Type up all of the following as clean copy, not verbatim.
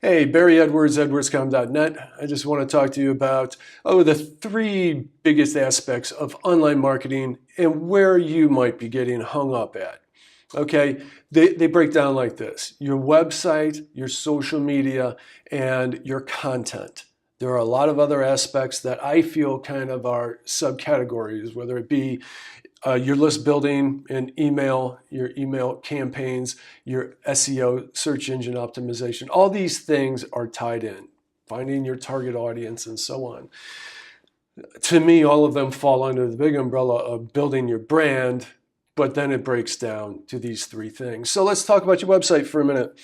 Hey, Barry Edwards, edwardscom.net. I just want to talk to you about the three biggest aspects of online marketing and where you might be getting hung up at. Okay, they break down like this: your website, your social media, and your content. There are a lot of other aspects that I feel kind of are subcategories, whether it be your list building and email, your email campaigns, your SEO, search engine optimization. All these things are tied in, finding your target audience and so on. To me, all of them fall under the big umbrella of building your brand, but then it breaks down to these three things. So let's talk about your website for a minute.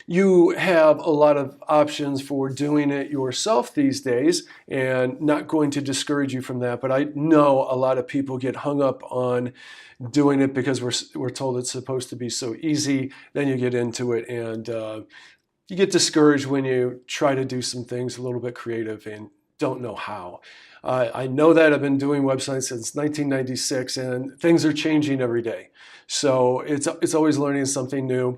You have a lot of options for doing it yourself these days, and not going to discourage you from that, but I know a lot of people get hung up on doing it because we're told it's supposed to be so easy. Then you get into it and you get discouraged when you try to do some things a little bit creative and don't know how. I know that. I've been doing websites since 1996 and things are changing every day. So it's always learning something new.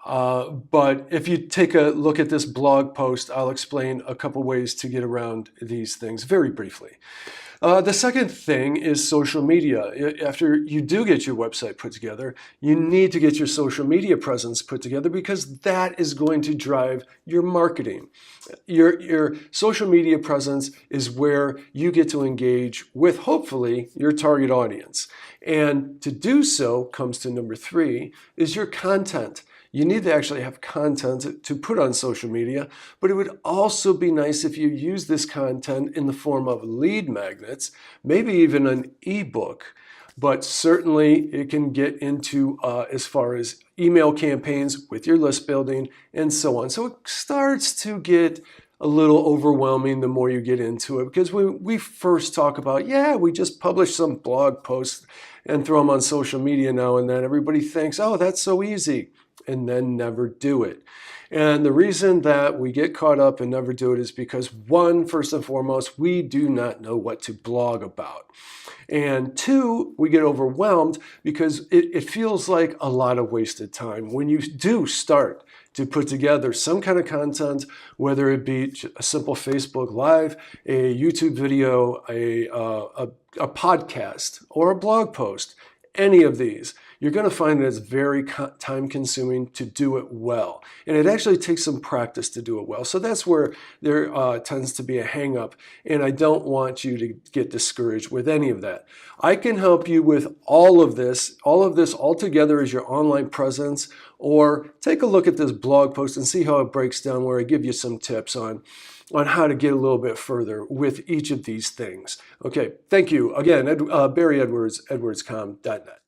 But if you take a look at this blog post, I'll explain a couple ways to get around these things very briefly. The second thing is social media. After you do get your website put together, you need to get your social media presence put together because that is going to drive your marketing. Your social media presence is where you get to engage with, hopefully, your target audience. And to do so comes to number three, is your content. You need to actually have content to put on social media, but it would also be nice if you use this content in the form of lead magnets, maybe even an ebook, but certainly it can get into as far as email campaigns with your list building and so on. So it starts to get a little overwhelming the more you get into it, because when we first talk about, we just publish some blog posts and throw them on social media now and then, everybody thinks, oh, that's so easy, and then never do it. And the reason that we get caught up and never do it is because, one, first and foremost, we do not know what to blog about. And two, we get overwhelmed because it feels like a lot of wasted time. When you do start to put together some kind of content, whether it be a simple Facebook Live, a YouTube video, a podcast, or a blog post, any of these, you're going to find that it's very time consuming to do it well. And it actually takes some practice to do it well. So that's where there tends to be a hang up. And I don't want you to get discouraged with any of that. I can help you with all of this all together as your online presence, or take a look at this blog post and see how it breaks down, where I give you some tips on how to get a little bit further with each of these things. Okay, thank you. Again, Barry Edwards, edwardscom.net.